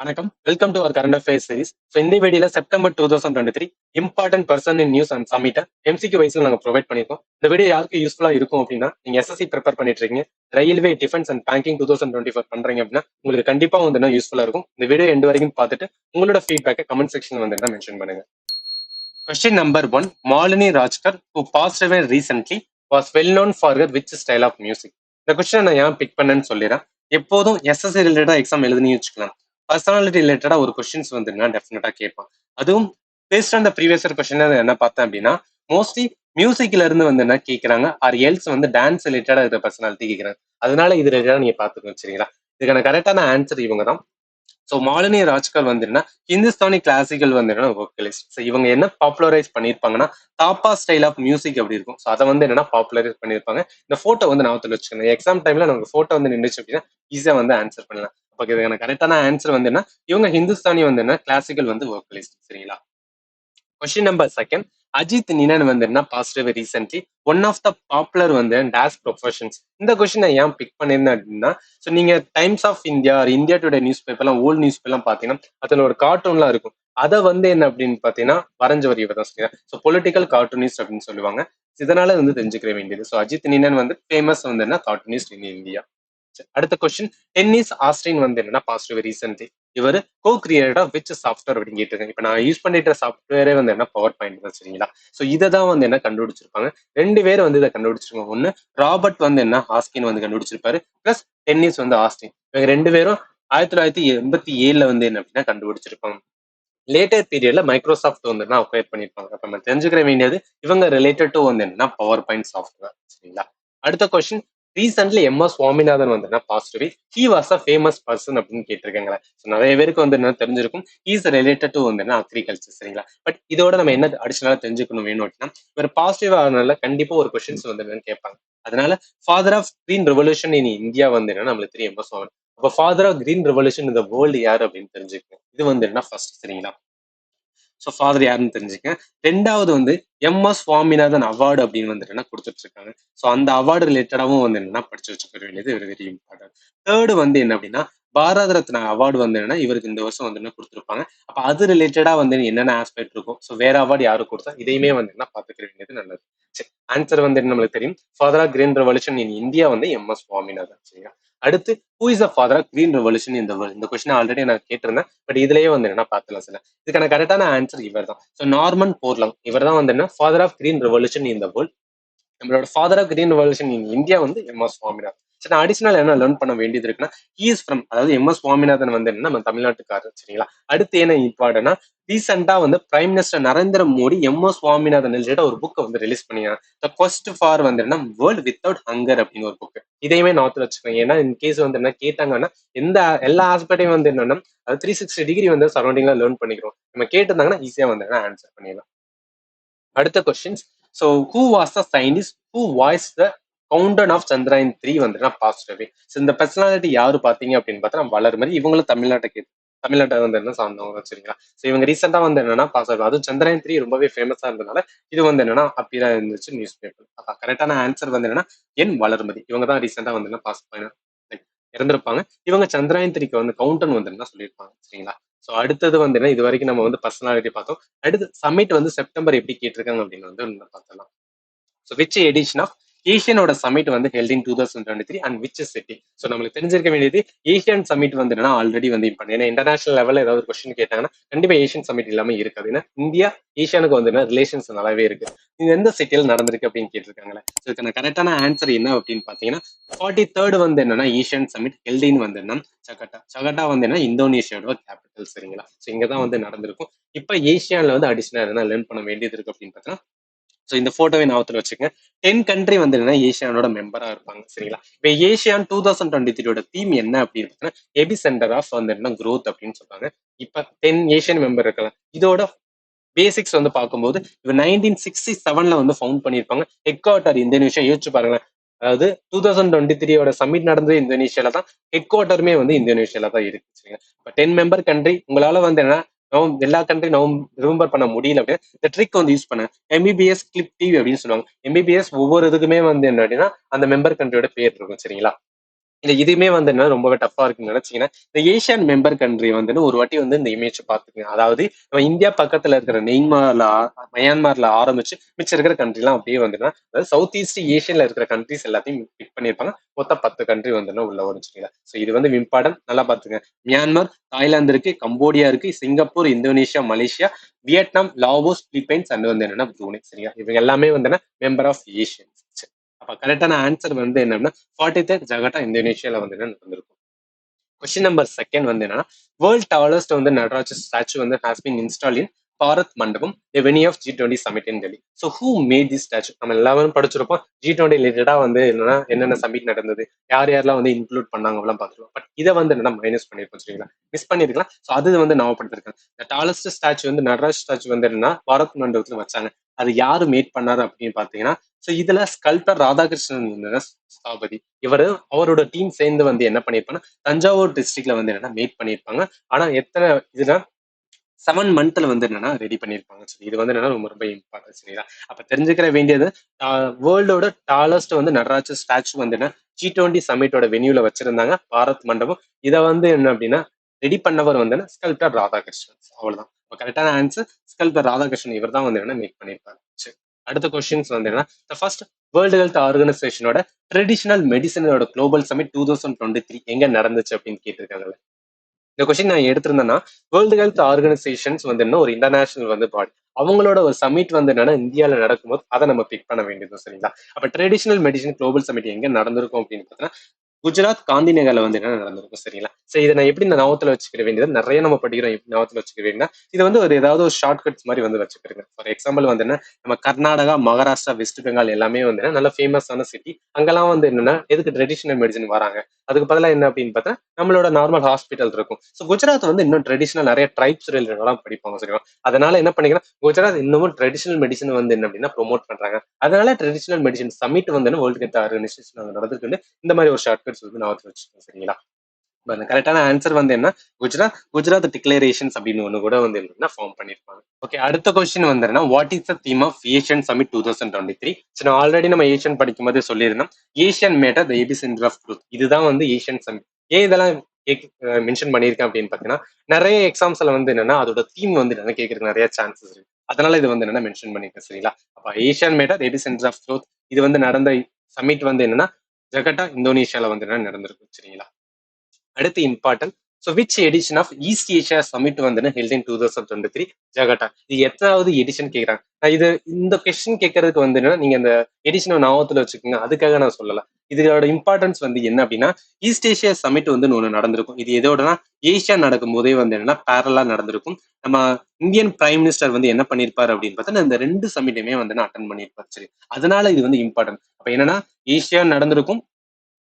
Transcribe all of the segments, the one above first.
வணக்கம். Welcome to our current affairs series. So இந்த வீடியோல September 2023 important person in news and சமிட்ட MCQ வைஸ்ல நாங்க ப்ரொவைட் பண்ணிருக்கோம். இந்த வீடியோ யாருக்கு யூஸ்ஃபுல்லா இருக்கும் அப்படின்னா, நீங்க எஸ்எஸ்சி ப்ரிப்பேர் பண்ணிட்டு இருக்கீங்க, ரயில்வே டிஃபென்ஸ் அண்ட் பேங்கிங் 2024 பண்றீங்க அப்படின்னா உங்களுக்கு கண்டிப்பா வந்து யூஸ்ஃபுல்லா இருக்கும். இந்த வீடியோ எண்டு வரைக்கும் பார்த்துட்டு உங்களோட ஃபீட்பேக்கை கமெண்ட் செக்ஷன் வந்து மென்ஷன் பண்ணுங்க. Question number 1. Malini Rajkar, who passed away recently, was well known for her which style of music? இந்த கொஸ்டின் நான் ஏன் பிக் பண்ணேன்னு சொல்லிடுறேன். எப்போதும் எஸ்எஸ்சி ரிலேட்டடா எக்ஸாம் எழுதுன்னு வச்சுக்கலாம். பர்சனாலிட்டி ரிலேட்டடா ஒரு கொஸ்டின்ஸ் வந்துருன்னா டெஃபினட்டா கேட்பான். அதுவும் based on the previous question என்ன பார்த்தேன் அப்படின்னா, மோஸ்ட்லி மியூசிக்ல இருந்து வந்து என்ன கேட்கறாங்க, ஆர் எல்ஸ் வந்து டான்ஸ் ரிலேட்டடா இருக்கிற பர்சனாலிட்டி கேட்கறாங்க. அதனால இது ரிலேட்டடா நீங்க பாத்துக்கணும், சரிங்களா? இதுக்கான கரெக்டான ஆன்சர் இவங்க தான். ஸோ மாலினி ராஜ்கர் வந்துன்னா ஹிந்துஸ்தானி கிளாசிக்கல் வந்து வோக்கலிஸ்ட். ஸோ இவங்க என்ன popularise பண்ணியிருப்பாங்கன்னா, Thapa style of music அப்படி இருக்கும். ஸோ அதை வந்து என்னன்னா பாப்புலரைஸ் பண்ணியிருப்பாங்க. இந்த போட்டோ வந்து ஞாபகத்தில் வச்சுக்கோங்க. எக்ஸாம் டைம்ல நமக்கு போட்டோ வந்து நின்றுச்சு அப்படின்னா ஈஸியா வந்து ஆன்சர் பண்ணலாம். ஓகே, இதுக்கான கரெக்டான ஆன்சர் வந்து என்ன, இவங்க ஹிந்துஸ்தானி வந்து என்ன கிளாசிக்கல் வந்து வோக்கலிஸ்ட், சரிங்களா? Question number second. Ajith Ninan வந்து என்ன positive recently one of the popular வந்து டாஸ் ப்ரொஃபஷன்ஸ். இந்த கொஸ்டின் நான் ஏன் பிக் பண்ணிருந்தேன் அப்படின்னா, ஸோ நீங்க Times of India, India today news பேப்பர்லாம், ஓல்டு நியூஸ் பேப்பர்லாம் பாத்தீங்கன்னா அதுல ஒரு கார்ட்டூன்லாம் இருக்கும். அதை வந்து என்ன அப்படின்னு பாத்தீங்கன்னா வரைஞ்சவர் இவர் தான், சரியா? ஸோ பொலிட்டிக்கல் கார்ட்டூனிஸ்ட் அப்படின்னு சொல்லுவாங்க. இதனால வந்து தெரிஞ்சுக்கிற வேண்டியது. ஸோ அஜித் நினன் வந்து ஃபேமஸ் வந்து என்ன கார்ட்டூனிஸ்ட் இன் இந்தியா. அடுத்த கொஸ்டின். டென்னிஸ் ஆஸ்டின் வந்து என்னன்னா பாசிட்டிவ் ரீசென்ட்லி இவர் கோ கிரியேட்டர் விச் சாஃப்ட்வேர் அப்படின்னு கேட்டிருக்காங்க. இப்ப நான் யூஸ் பண்ணிட்டு சாஃப்ட்வேரே வந்து என்ன பவர் பாயிண்ட் தான், சரிங்களா? ஸோ இதை தான் வந்து என்ன கண்டுபிடிச்சிருப்பாங்க. ரெண்டு பேரும் வந்து இதை கண்டுபிடிச்சிருக்காங்க. ஒன்னு ராபர்ட் வந்து என்ன ஆஸ்கின் வந்து கண்டுபிடிச்சிருப்பாரு, பிளஸ் டென்னிஸ் வந்து ஆஸ்டின். இவங்க ரெண்டு பேரும் 1987 வந்து என்ன அப்படின்னா கண்டுபிடிச்சிருப்பாங்க. லேட்டர் பீரியட்ல மைக்ரோசாஃப்ட் வந்து என்ன அக்வயர் பண்ணிருப்பாங்க. அப்ப நம்ம தெரிஞ்சுக்கிற வேண்டியது இவங்க ரிலேட்டட் டு வந்து என்ன பவர் பாயிண்ட் சாஃப்ட்வேர், சரிங்களா? அடுத்த கொஸ்டின். Recently MS. சுவாமிநாதன் வந்து என்ன positive he was a famous person அப்படின்னு கேட்டிருக்காங்க. நிறைய பேருக்கு வந்து என்ன தெரிஞ்சிருக்கும், இஸ் ரிலேட்டட் டு வந்து என்ன அக்ரிகல்ச்சர், சரிங்களா? பட் இதோட நம்ம என்ன அடிஷனலா தெரிஞ்சுக்கணும் வேணும் அப்படின்னா, ஒரு பாசிட்டிவ் ஆனதுனால கண்டிப்பா ஒரு கொஸ்டின்ஸ் வந்து என்னன்னு கேட்பாங்க. அதனால father of green revolution in India வந்து என்ன நம்மளுக்கு தெரியும், எம்.எஸ். சுவாமி. அப்ப ஃபாதர் ஆஃப் கிரீன் ரெவல்யூஷன் இந்த வேர்ல்டு யாரு அப்படின்னு தெரிஞ்சுக்கணும். இது வந்து என்ன ஃபர்ஸ்ட், சரிங்களா? ஸோ ஃபாதர் யாருன்னு தெரிஞ்சுக்க. ரெண்டாவது வந்து எம்.எஸ். சுவாமிநாதன் அவார்டு அப்படின்னு வந்து என்ன கொடுத்துட்டு இருக்காங்க. ஸோ அந்த அவார்டு ரிலேட்டடாவும் வந்து என்னன்னா படிச்சு வச்சுக்க வேண்டியது வெரி இம்பார்ட்டன்ட். தேர்டு வந்து என்ன அப்படின்னா, பாரத ரத்னா அவார்டு வந்து என்னன்னா இவருக்கு இந்த வருஷம் வந்து என்ன கொடுத்துருப்பாங்க. அப்ப அது ரிலேட்டடா வந்து என்னென்ன ஆஸ்பெக்ட் இருக்கும், ஸோ வேற அவார்டு யாரும் கொடுத்தா இதையுமே வந்து என்ன பாத்துக்க வேண்டியது நல்லது. சரி, ஆன்சர் வந்து நம்மளுக்கு தெரியும். Father of green revolution in India வந்து எம்.எஸ். சுவாமிநாதன், சரியா? அடுத்து who is the father of green revolution இந்த வேர்ல்ட். இந்த கொஸ்டின் ஆல்ரெடி நான் கேட்டிருந்தேன். பட் இதுலயே வந்து என்ன பார்த்துலாம் சார். இதுக்கான கரெக்டான ஆன்சர் இவர் தான். ஸோ நார்மன் போர்லாங் இவர் தான் வந்து என்ன father of green revolution in the world. நம்மளோட father of green revolution in India வந்து எம்.எஸ். சுவாமிநாதன். சரி, நான் அடிஷனல் என்ன லேர்ன் பண்ண வேண்டியது இருக்குன்னா, இஸ் ஃப்ரம், அதாவது எம்.எஸ். சுவாமிநாதன் வந்து என்ன நம்ம தமிழ்நாட்டுக்காரர், சரிங்களா? அடுத்து என்ன இம்பார்ட்டன்ட்னா, ரீசெண்டா வந்து prime minister Narendra Modi MS. Swaminathan related ஒரு புக் வந்து ரிலீஸ் பண்ணியா, த quest ஃபார் வந்து என்ன வேர்ல்ட் வித்தவுட் ஹங்கர் அப்படின்னு ஒரு புக். இதையுமே நார்த்தில் வச்சுக்கோங்க. ஏன்னா இன் கேஸ் வந்து என்ன கேட்டாங்கன்னா, எந்த எல்லா ஆஸ்பெக்டையும் வந்து என்னன்னா அது 360 டிகிரி வந்து சரௌண்டிங்ல லேர்ன் பண்ணிக்கிறோம். நம்ம கேட்டிருந்தாங்கன்னா ஈஸியா வந்து ஆன்சர் பண்ணிடலாம். அடுத்த questions. So who was the scientist who voice the countdown of Chandrayaan 3 வந்து பாசிட்டிவ். ஸோ இந்த பர்சனாலிட்டி யாரு பாத்தீங்க அப்படின்னு பார்த்தா வளர்மதி. இவங்களும் தமிழ்நாட்டை வந்து என்ன சார்ந்தவங்க, சரிங்களா? ஸோ இவங்க ரீசெண்டா வந்து என்னன்னா பாஸ் ஆகும். அதுவும் சந்திராயன் 3 ரொம்பவே ஃபேமஸா இருந்ததுனால இது வந்து என்னன்னா அப்பீரா இருந்துச்சு நியூஸ் பேப்பர். அப்ப கரெக்டான ஆன்சர் வந்து என்னன்னா என் வளர்மதி. இவங்க தான் ரீசெண்டா வந்து என்ன பாஸ் பண்ண இறந்திருப்பாங்க. இவங்க சந்திராயன் 3க்கு வந்து கவுண்டன் வந்து என்ன சொல்லியிருப்பாங்க, சரிங்களா? ஸோ அடுத்தது வந்து என்ன, இது வரைக்கும் நம்ம வந்து பர்சனாலிட்டி பார்த்தோம். அடுத்து சமிட் வந்து செப்டம்பர் எப்படி கேட்டிருக்காங்க அப்படின்னு வந்து பார்த்தலாம். ஸோ விச் எடிஷன் ஆஃப் ஏஷியனோட சமிட் வந்து held in 2023 and which city. So நம்மளுக்கு தெரிஞ்சிருக்க வேண்டியது ஏஷியன் சமிட் வந்து என்னன்னா ஆல்ரெடி வந்து இப்போ ஏன்னா இன்டர்நேஷனல் லெவலில் ஏதாவது கொஸ்டின் கேட்டாங்கன்னா கண்டிப்பா ஏஷியன் சமிட் இல்லாம இருக்காது. ஏன்னா இந்தியா ஏஷியானுக்கு வந்து என்ன ரிலேஷன்ஸ் நல்லாவே இருக்கு. இது எந்த சிட்டியில் நடந்திருக்கு அப்படின்னு கேட்டிருக்காங்களே. ஸோ இதுக்கான கரெக்டான ஆன்சர் என்ன அப்படின்னு பார்த்தீங்கன்னா 43rd வந்து என்னன்னா ஏஷியன் சமிட் ஹெல்டின் வந்து என்ன ஜகர்த்தா வந்து என்ன இந்தோனேஷியாவோட கேபிட்டல், சரிங்களா? ஸோ இங்க தான் வந்து நடந்திருக்கும். இப்போ ஏஷியாவில் வந்து அடிஷனல் என்ன லேர்ன் பண்ண வேண்டியது இருக்கு அப்படின்னு பார்த்தீங்கன்னா, ஸோ இந்த போட்டோவை ஞாபகத்தில் வச்சுக்கோங்க. 10 கண்ட்ரி வந்து என்ன ஏஷியானோட மெம்பரா இருப்பாங்க, சரிங்களா? இப்போ ஏஷியான் 2023 தீம் என்ன அப்படின்னு பார்த்தீங்கன்னா எபி சென்டர் ஆஃப் வந்து என்ன growth அப்படின்னு சொல்றாங்க. இப்ப 10 ஏஷியன் மெம்பர் இருக்கலாம். இதோட பேசிக்ஸ் வந்து பார்க்கும்போது இவர் 1967 வந்து ஃபவுண்ட் பண்ணியிருப்பாங்க. Head quarter Indonesia. யோசிச்சு பாருங்களேன். அதாவது 2023 சமிட் நடந்தது இந்தோனேஷியால தான். ஹெட் குவார்ட்டருமே வந்து இந்தோனேஷியால தான் இருக்கு, சரிங்களா? இப்போ 10 மெம்பர் கண்ட்ரி உங்களால வந்து என்ன எல்லா கண்ட்ரி ரிமெம்பர் பண்ண முடியல அப்படின்னா இந்த ட்ரிக் வந்து யூஸ் பண்ண எம்பிபிஎஸ் கிளிப் டிவி அப்படின்னு சொல்லுவாங்க. எம்பிபிஎஸ் ஒவ்வொரு இதுக்குமே வந்து என்ன அப்படின்னா அந்த மெம்பர் கண்ட்ரியோட பேர் இருக்கும், சரிங்களா? இல்ல இதுவுமே வந்து என்ன ரொம்பவே டஃப்பா இருக்குன்னு நினைச்சீங்கன்னா, இந்த ஏசியன் மெம்பர் கண்ட்ரி வந்துன்னு ஒரு வாட்டி வந்து இந்த இமேஜ் பாத்துக்கங்க. அதாவது நம்ம இந்தியா பக்கத்துல இருக்கிற மயான்மார்ல ஆரம்பிச்சு மிச்சம் இருக்கிற கண்ட்ரிலாம் அப்படியே வந்துன்னா, அதாவது சவுத் ஈஸ்ட் ஏஷியன்ல இருக்கிற கண்ட்ரிஸ் எல்லாத்தையும் பிக் பண்ணியிருப்பாங்க. மொத்தம் 10 கண்ட்ரி வந்துன்னா உள்ள வரும் சரிங்களா. சோ இது வந்து இம்பார்ட்டன்ட் நல்லா பாத்துங்க. மியான்மர், தாய்லாந்து இருக்கு, கம்போடியா இருக்கு, Singapore, Indonesia, Malaysia, Vietnam, Laos, Philippines and வந்து என்னன்னா ப்ரூனே சரியா. இவங்க எல்லாமே வந்து மெம்பர் ஆஃப் ஏசியன். அப்ப கரெக்டான ஆன்சர் வந்து என்னன்னா 43rd ஜகாட்டா இந்தோனேஷியால வந்து நடந்திருக்கும். கொஸ்டின் நம்பர் செகண்ட் வந்து என்னன்னா வேர்ல்ட் டாலஸ்ட் வந்து நடராஜர் ஸ்டாச்சு வந்து has been install in Bharat Mandapam venue of G20 summit in Delhi. So who made the statue நம்ம எல்லாரும் படிச்சிருப்போம். G20 ரிலேட்டடா வந்து என்னன்னா என்னென்ன சமிட் நடந்தது, யார் யாரெல்லாம் வந்து இன்க்ளூட் பண்ணாங்க எல்லாம் பார்த்துருவோம். பட் இதை வந்து என்னன்னா மைனஸ் பண்ணிருக்கோம் சரிங்களா, மிஸ் பண்ணிருக்கலாம். ஸோ அது வந்து ஞாபகப்படுத்திருக்காங்க. இந்த டாலஸ்ட் ஸ்டாச்சு வந்து நடராஜ் ஸ்டாச்சு வந்து என்னன்னா பாரத் மண்டபத்துல வச்சாங்க. அது யாரு மேட் பண்ணாரு அப்படின்னு பாத்தீங்கன்னா, ஸோ இதுல ஸ்கல்ப்டர் ராதாகிருஷ்ணன் ஸ்தாபதி. இவரு அவரோட டீம் சேர்ந்து வந்து என்ன பண்ணிருப்பாங்க, தஞ்சாவூர் டிஸ்ட்ரிக்ட்ல வந்து என்னன்னா மேட் பண்ணியிருப்பாங்க. ஆனா எத்தனை இதுல 7 மந்த்ல வந்து என்னன்னா ரெடி பண்ணியிருப்பாங்க. சரி இது வந்து என்னன்னா ரொம்ப ரொம்ப இம்பார்ட்டன்ட் சரிங்களா. அப்ப தெரிஞ்சுக்கிற வேண்டியது வேர்ல்டோட டாலஸ்ட் வந்து நடராஜர் ஸ்டாச்சு வந்து என்ன G20 சமிட்டோட வென்யூல வச்சிருந்தாங்க பாரத் மண்டபம். இதை வந்து என்ன அப்படின்னா ரெடி பண்ணவர் வந்து ஸ்கல்ப்டர் ராதாகிருஷ்ணன். அவ்வளவுதான் கரெக்டான ஆன்சர். ஸ்கல்ப்டர் ராதாகிருஷ்ணன் இவர் தான் வந்து என்ன மேக் பண்ணியிருப்பாரு. சரி அடுத்த கொஸ்டின்ஸ் வந்து என்ன, ஃபர்ஸ்ட் வேர்ல்டு ஹெல்த் ஆர்கனைசேஷனோட ட்ரெடிஷனல் மெடிசனோட குளோபல் சமிட் 2023 எங்க நடந்துச்சு அப்படின்னு கேட்டிருக்காங்க. இந்த கொஸ்டின் நான் எடுத்திருந்தேன்னா வேர்ல்டு ஹெல்த் ஆர்கனைசேஷன்ஸ் வந்து என்ன ஒரு இன்டர்நேஷனல் வந்து பாடி, அவங்களோட ஒரு சமிட் வந்து என்னன்னா இந்தியாவில நடக்கும்போது அதை நம்ம பிக் பண்ண வேண்டியது சரிங்களா. அப்ப ட்ரெடிஷனல் மெடிசன் குளோபல் சமிட் எங்க நடந்திருக்கும் அப்படின்னு பார்த்தீங்கன்னா குஜராத் காந்தி நகர்ல வந்து என்ன நடந்திருக்கும் சரிங்களா. சரி இதை நான் எப்படி இந்த ஞாபகத்துல வச்சுக்கிற வேண்டியது நிறைய நம்ம படிக்கிறோம், எப்படி ஞாபகத்துல வச்சுக்க வேண்டியதுன்னா இது வந்து ஒரு ஏதாவது ஒரு ஷார்ட் கட்ஸ் மாதிரி வந்து வச்சுக்கிறேங்க. ஃபார் எக்ஸாம்பிள் வந்து என்ன நம்ம கர்நாடகா, மகாராஷ்டிரா, வெஸ்ட் பெங்கால் எல்லாமே வந்து நல்ல ஃபேமஸான சிட்டி. அங்கெல்லாம் வந்து என்னன்னா எதுக்கு ட்ரெடிஷனல் மெடிசன் வராங்க, அதுக்கு பதிலாக என்ன அப்படின்னு பார்த்தா நம்மளோட நார்மல் ஹாஸ்பிட்டல் இருக்கும். ஸோ குஜராத் வந்து இன்னும் ட்ரெடிஷனல் நிறைய ட்ரைப்ஸ் ரிலேட்டடெல்லாம் படிப்பாங்க சரிங்களா. அதனால என்ன பண்ணிக்கலாம், குஜராத் இன்னமும் ட்ரெடிஷனல் மெடிசன் வந்து என்ன அப்படின்னா ப்ரொமோட் பண்றாங்க. அதனால ட்ரெடிஷனல் மெடிசன் சமிட் வந்து வேர்ல்டு ஹெல்த் ஆர்கனைசேஷன் நடந்திருக்கு. இந்த மாதிரி ஒரு ஷார்ட் கட்ஸ் வந்து நான் வச்சுக்கோங்க சரிங்களா. கரெக்டான ஆன்சர் வந்து என்ன, குஜராத் குஜராத் டிக்ளரேஷன்ஸ் அப்படின்னு ஒண்ணு கூட வந்து என்ன ஃபார்ம் பண்ணிருப்பாங்க. ஓகே அடுத்த கொஸ்டின் வந்து what is the theme of ASEAN summit 2023. நான் ஆல்ரெடி நம்ம ஏஷியன் படிக்கும் போது சொல்லியிருந்தோம் ASEAN matter the epicentre of truth. இதுதான் வந்து ஏஷியன் சமிட். ஏன் இதெல்லாம் மென்ஷன் பண்ணியிருக்கேன் அப்படின்னு பாத்தீங்கன்னா நிறைய எக்ஸாம்ஸ்ல வந்து என்னன்னா அதோட தீம் வந்து என்ன கேட்கறதுக்கு நிறைய சான்சஸ் இருக்கு. அதனால இது வந்து என்னன்னா மென்ஷன் பண்ணிருக்கேன் சரிங்களா. அப்ப ASEAN matter epicentre of truth இது வந்து நடந்த சமிட் வந்து என்னன்னா ஜகட்டா இந்தோனேஷியால வந்து என்ன நடந்திருக்கு சரிங்களா. அடுத்து important. So which edition of east Asia summit வந்து ஹெல்ட் இன் 2023 ஜகாட்டா. இது எத்தனாவது எடிஷன் கேட்குறாங்க. நான் இது இந்த கொஸ்டின் கேட்கறதுக்கு வந்து என்னன்னா நீங்க அந்த எடிஷனை ஞாபகத்துல வச்சுக்கோங்க, அதுக்காக நான் சொல்லல. இதோட இம்பார்ட்டன்ஸ் வந்து என்ன அப்படின்னா ஈஸ்ட் ஏஷியா சமிட் வந்து ஒன்று நடந்திருக்கும். இது எதோடனா ஏஷியா நடக்கும் போதே வந்து என்னன்னா பேரலா நடந்திருக்கும். நம்ம இந்தியன் பிரைம் மினிஸ்டர் வந்து என்ன பண்ணிருப்பாரு அப்படின்னு பார்த்தா இந்த 2 சமிட்டுமே வந்து அட்டன் பண்ணியிருப்பாரு சரி. அதனால இது வந்து இம்பார்ட்டன்ட். அப்ப என்னன்னா ஏஷியா நடந்திருக்கும்,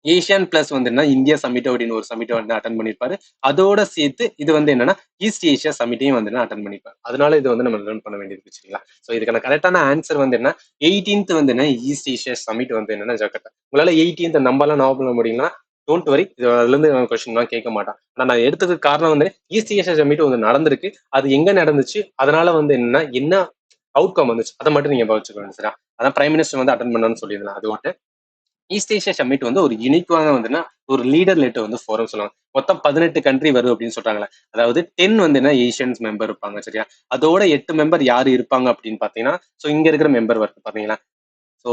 ஏஷியன் பிளஸ் வந்து என்ன இந்தியா சமிட் அப்படின்னு ஒரு சமிட்டை வந்து அட்டன் பண்ணிருப்பாரு. அதோட சேர்த்து இது வந்து என்னன்னா ஈஸ்ட் ஏஷியா சமிட்டையும் வந்து அட்டன் பண்ணிருப்பாரு. அதனால இது வந்து நம்ம லேர்ன் பண்ண வேண்டியது சரிங்களா. ஸோ இதுக்கான கரெக்டான ஆன்சர் வந்து என்ன 18th வந்து என்ன ஈஸ்ட் ஏஷியா சமிட் வந்து என்னன்னா ஜகட்டா. உங்களால 18th நம்பர்லாம் ஞாபகம் பண்ண முடியுங்களா? டோன்ட் வரி, அதுல இருந்து கொஸ்டின்லாம் கேட்க மாட்டான். ஆனா நான் எடுத்ததுக்கு காரணம் வந்து ஈஸ்ட் ஏஷியா சமிட் வந்து நடந்திருக்கு, அது எங்க நடந்துச்சு, அதனால வந்து என்னன்னா என்ன அவுட்கம் வந்துச்சு அதை மட்டும் நீங்க வச்சுக்க வேண்டியது சரியா. அதான் பிரைம் மினிஸ்டர் வந்து அட்டன் பண்ணணும்னு சொல்லியிருந்தேன். அது ஒன்று. ஈஸ்ட் ஏஷியா சமிட் வந்து ஒரு யூனிக்கான வந்துன்னா ஒரு லீடர் லெட் வந்து ஃபோரம் சொல்லுவாங்க. மொத்தம் 18 கண்ட்ரி வரும் அப்படின்னு சொல்றாங்களே. அதாவது 10 வந்து என்ன ஏஷியன்ஸ் மெம்பர் இருப்பாங்க சரியா. அதோட 8 மெம்பர் யாரு இருப்பாங்க அப்படின்னு பாத்தீங்கன்னா சோ இங்க இருக்கிற மெம்பர் வருது பாத்தீங்களா. So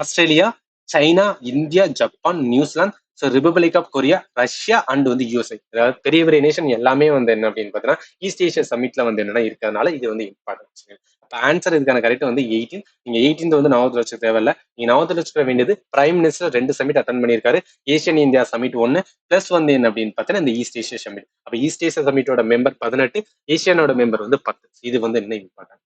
Australia, China, India, Japan, New Zealand, so republic of Korea, Russia and வந்து யூஎஸ்ஐ. அதாவது பெரிய பெரிய நேஷன் எல்லாமே வந்து என்ன அப்படின்னு பார்த்தீங்கன்னா ஈஸ்ட் ஏஷியா சமிட்ல வந்து என்னன்னா இருக்கிறதுனால இது வந்து இம்பார்ட்டன்ஸ். அப்ப ஆன்சர் இதுக்கான கரெக்ட் வந்து 18. நீங்க 18 வந்து ஞாபகத்துல வச்சுக்க தேவையில்ல. நீங்க ஞாபகத்துல வச்சுக்க வேண்டியது பிரைம் மினிஸ்டர் 2 சமிட் அட்டன் பண்ணியிருக்காரு. ஏஷியன் இந்தியா சமிட் 1 பிளஸ் வந்து என்ன அப்படின்னு பார்த்தீங்கன்னா இந்த ஈஸ்ட் ஏஷியா சமிட். அப்ப ஈஸ்ட் ஏஷியா சமிட்டோட மெம்பர் 18, ஏஷியனோட மெம்பர் வந்து 10. இது வந்து என்ன இம்பார்ட்டன்ட்.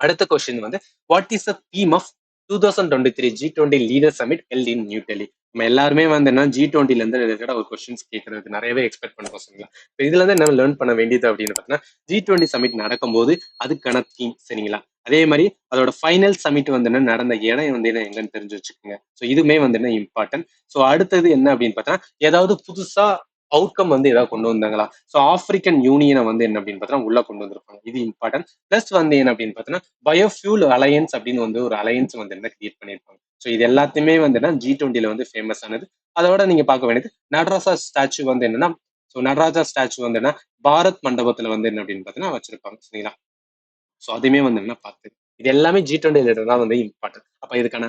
அடுத்த கொஸ்டின் வந்து what is the theme of 2023 G20 leader summit held in New Delhi. நம்ம எல்லாருமே வந்து என்ன G20ல இருந்து ரிலேட்டடா ஒரு கொஸ்டின்ஸ் கேட்கறதுக்கு நிறையவே எக்ஸ்பெக்ட் பண்ணுவோம் சரிங்களா. இப்போ இதுல இருந்து என்ன லேர்ன் பண்ண வேண்டியது அப்படின்னு பார்த்தீங்கன்னா G20 சமிட் நடக்கும்போது அதுக்கான தீம் சரிங்களா. அதே மாதிரி அதோட ஃபைனல் சமிட் வந்து என்ன நடந்த இடம் வந்து என்ன எங்கன்னு தெரிஞ்சு வச்சுக்கோங்க. ஸோ இதுவுமே வந்து என்ன இம்பார்ட்டன்ட். ஸோ அடுத்தது என்ன அப்படின்னு பார்த்தா ஏதாவது புதுசா அவுட்கம் வந்து ஏதாவது கொண்டு வந்தாங்களா? ஸோ ஆப்பிரிக்கன் யூனியனை வந்து என்ன அப்படின்னு பார்த்தீங்கன்னா உள்ள கொண்டு வந்திருப்பாங்க. இது இம்பார்ட்டன்ட். பிளஸ் வந்து என்ன அப்படின்னு பார்த்தீங்கன்னா பயோஃபியூல் அலையன்ஸ் அப்படின்னு வந்து ஒரு அலையன்ஸ் வந்து என்ன கிரியேட் பண்ணியிருப்பாங்க. ஸோ இது எல்லாத்தையுமே வந்து என்ன G20ல வந்து ஃபேமஸ் ஆனது. அதோட நீங்க பார்க்க வேண்டியது நடராஜா ஸ்டாச்சு வந்து என்னன்னா, ஸோ நடராஜா ஸ்டாச்சு வந்து என்ன பாரத் மண்டபத்துல வந்து என்ன அப்படின்னு பார்த்தீங்கன்னா வச்சிருப்பாங்க. சரிங்களா? ஸோ அதுவுமே வந்து என்ன பார்த்து இது எல்லாமே G20 ரிலேட்டட் தான் வந்து இம்பார்ட்டன்ட். அப்ப இதுக்கான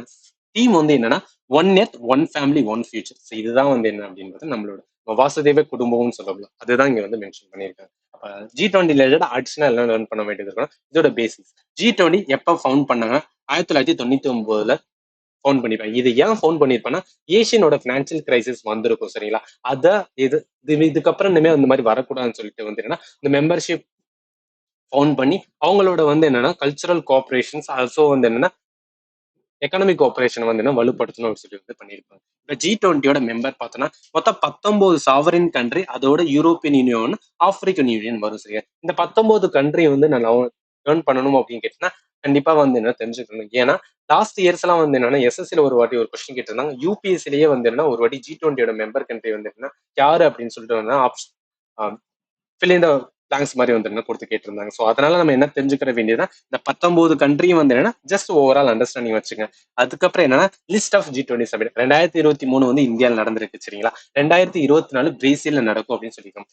தீம் வந்து என்னன்னா one earth one family one future. So இதுதான் வந்து என்ன அப்படின்றது நம்மளோட வாசுதேவ குடும்பம்னு சொல்லலாம். அதுதான் இங்க வந்து மென்ஷன் பண்ணியிருக்காங்க. அப்ப G20 ரிலேட்டட் அடிஷனல் எல்லாம் லேர்ன் பண்ண வேண்டியது இருக்கணும். இதோட பேசிக்ஸ் G20 எப்ப ஃபவுண்ட் பண்ணாங்க? 1999ல ஃபவுண்ட் பண்ணிருப்பாங்க. இது ஏன் ஃபவுண்ட் பண்ணிருப்பாங்கன்னா ஏஷியனோட பினான்சியல் கிரைசிஸ் வந்திருக்கும். சரிங்களா? அத இது இதுக்கப்புறம் இனிமே அந்த மாதிரி வரக்கூடாதுன்னு சொல்லிட்டு வந்து என்னன்னா இந்த மெம்பர்ஷிப் ஃபவுண்ட் பண்ணி அவங்களோட வந்து என்னன்னா கல்ச்சுரல் கோஆபரேஷன்ஸ் ஆல்சோ வந்து என்னன்னா எக்கனாமிக் கோஆபரேஷன் வந்து என்ன வலுப்படுத்தணும் சொல்லி வந்து பண்ணியிருப்பாங்க. இப்ப G20யோட மெம்பர் பார்த்தோம்னா மொத்தம் 19 சாவரின் கண்ட்ரி, அதோட யூரோப்பியன் யூனியன், ஆப்பிரிக்கன் யூனியன் வரும். சரியா? இந்த 19 கண்ட்ரி வந்து நான் ஏர்ன் பண்ணணும் அப்படின்னு கேட்டீங்கன்னா கண்டிப்பா வந்து என்ன தெரிஞ்சுக்கணும். ஏன்னா லாஸ்ட் இயர்ஸ் எல்லாம் வந்து என்னன்னா எஸ்எஸ்சில ஒரு வாட்டி ஒரு கொஸ்டின் கேட்டிருந்தாங்க. யூபிஎஸ்சிலேயே வந்து என்ன ஒரு வாட்டி G20யோட மெம்பர் கண்ட்ரி வந்து என்ன யாரு அப்படின்னு சொல்லிட்டு வந்து option fill in the blanks மாதிரி வந்து என்ன கொடுத்து கேட்டிருந்தாங்க. ஸோ அதனால நம்ம என்ன தெரிஞ்சுக்கிற வேண்டியதுன்னா இந்த 19 கண்ட்ரியும் வந்து என்னன்னா ஜஸ்ட் ஓவரால் அண்டர்ஸ்டாண்டிங் வச்சுங்க. அதுக்கப்புறம் என்னன்னா லிஸ்ட் ஆஃப் G20 சமிட் 2023 வந்து இந்தியாவில் நடந்திருக்கு. சரிங்களா? 2024 பிரேசில்ல நடக்கும் அப்படின்னு சொல்லியிருக்கோம்.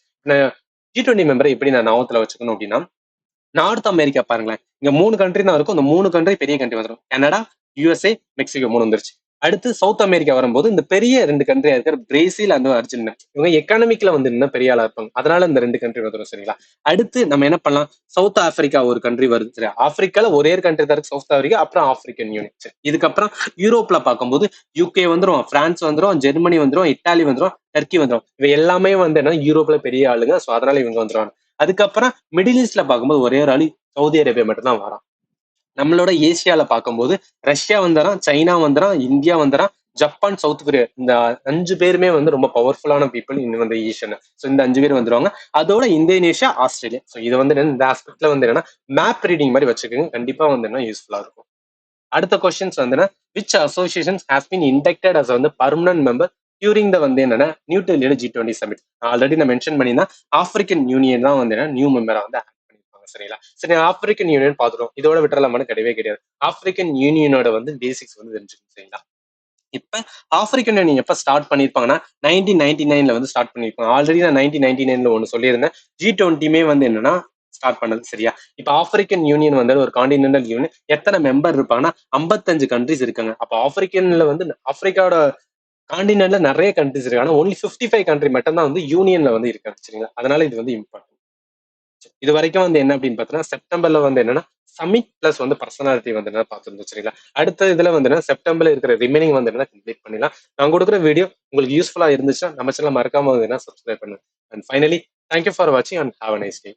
G20 மெம்பரை எப்படி நான் ஞாபகத்துல வச்சுக்கணும் அப்படின்னா நார்த் அமெரிக்கா பாருங்களேன். இங்க 3 கண்ட்ரி தான் இருக்கும். இந்த 3 கண்ட்ரி பெரிய கண்ட்ரி வந்துரும். கனடா, யுஎஸ்ஏ, மெக்சிகோ 3 வந்துருச்சு. அடுத்து சவுத் அமெரிக்கா வரும்போது இந்த பெரிய 2 கண்ட்ரியா இருக்கிற பிரேசில் அண்ட் அர்ஜென்டினா. இவங்க எக்கானமிக்ல வந்து இன்னும் பெரிய ஆளா இருப்பாங்க. அதனால இந்த 2 கண்ட்ரி வந்துரும். சரிங்களா? அடுத்து நம்ம என்ன பண்ணலாம்? சவுத் ஆப்பிரிக்கா ஒரு கண்ட்ரி வருது. சரியா? ஆப்பிரிக்கால ஒரே ஒரு கண்ட்ரி தான் இருக்கு சவுத் ஆப்பிரிக்கா. அப்புறம் ஆப்பிரிக்கன் யூனியன். சரி. இதுக்கப்புறம் யூரோப்ல பார்க்கும்போது யுகே வந்துரும், பிரான்ஸ் வந்துரும், ஜெர்மனி வந்துரும், இத்தாலி வந்துரும், டர்க்கி வந்துரும். இவ எல்லாமே வந்து என்ன யூரோப்ல பெரிய ஆளுங்க. சோ அதனால இவங்க வந்துருவாங்க. அதுக்கப்புறம் மிடில் ஈஸ்ட்ல பார்க்கும்போது ஒரே ஒரு ஆளு சவுதி அரேபியா மட்டும் தான் வரான். நம்மளோட ஏசியால பார்க்கும்போது ரஷ்யா வந்துறான், சைனா வந்துறான், இந்தியா வந்துறான், ஜப்பான், சவுத் கொரியா இந்த 5 பேருமே வந்து ரொம்ப பவர்ஃபுல்லான பீப்புள் இன்னும் வந்து ஏஷியன். ஸோ இந்த 5 பேர் வந்துருவாங்க. அதோட இந்தோனேஷியா, ஆஸ்திரேலியா. ஸோ இது வந்து இந்த ஆஸ்பெக்ட்ல வந்து என்னன்னா மேப் ரீடிங் மாதிரி வச்சுக்கோங்க. கண்டிப்பா வந்து என்ன யூஸ்ஃபுல்லா இருக்கும். அடுத்த கொஸ்டின்ஸ் வந்து which associations has been inducted as வந்து பர்மனன்ட் மெம்பர் டியூரிங் த வந்து என்னன்னா நியூ டெல்லியோட G20 சமிட். ஆல்ரெடி நான் மென்ஷன் பண்ணியிருந்தேன். ஆப்பிரிக்கன் யூனியன் தான் வந்து நியூ மெம்பரா வந்து ஆட் பண்ணிருப்பாங்க. சரிங்களா? சரி ஆப்பிரிக்கன் யூனியன் பார்த்துட்டோம். இதோட விட்டுறலாமான்னு கிடையவே கிடையாது. ஆப்பிரிக்கன் யூனியனோட வந்து பேசிக்ஸ் வந்து தெரிஞ்சுக்கணும். சரிங்களா? இப்ப ஆப்பிரிக்கன் யூனியன் எப்ப ஸ்டார்ட் பண்ணிருப்பாங்கன்னா 1999ல வந்து ஸ்டார்ட் பண்ணிருப்பாங்க. ஆல்ரெடி நான் 1999ல ஒன்னு சொல்லியிருந்தேன். G20மே வந்து என்னன்னா ஸ்டார்ட் பண்ணது. சரியா? இப்ப ஆப்பிரிக்கன் யூனியன் வந்து ஒரு கான்டினென்டல் யூனியன் எத்தனை மெம்பர் இருப்பாங்கன்னா 55 கண்ட்ரிஸ் இருக்காங்க. அப்ப ஆப்பிரிக்கன்ல வந்து ஆப்பிரிக்காவோட கான்டினென்ட்ல நிறைய கண்ட்ரிஸ் இருக்கு. ஆனா ஒன்லி 55 கண்ட்ரி மட்டும் தான் வந்து யூனியன்ல வந்து இருக்காங்க. சரிங்களா? அதனால இது வந்து இம்பார்ட்டன்ட். இது வரைக்கும் வந்து என்ன அப்படின்னு பார்த்தீங்கன்னா செப்டம்பர்ல வந்து என்னன்னா சமிட் பிளஸ் வந்து பர்சனாலிட்டி வந்து என்ன பார்த்துருந்தோம். சரிங்களா? அடுத்த இதுல வந்து என்ன செப்டம்பர்ல இருக்கிற ரிமைனிங் வந்து என்ன கம்ப்ளீட் பண்ணிடலாம். நான் கொடுக்குற வீடியோ உங்களுக்கு யூஸ்ஃபுல்லா இருந்துச்சுன்னா நம்ம சேனல் மறக்காம வந்து என்ன சப்ஸ்கிரைப் பண்ணுங்க. அண்ட் ஃபைனலி தேங்க்யூ ஃபார் வாட்சிங் and have a nice day.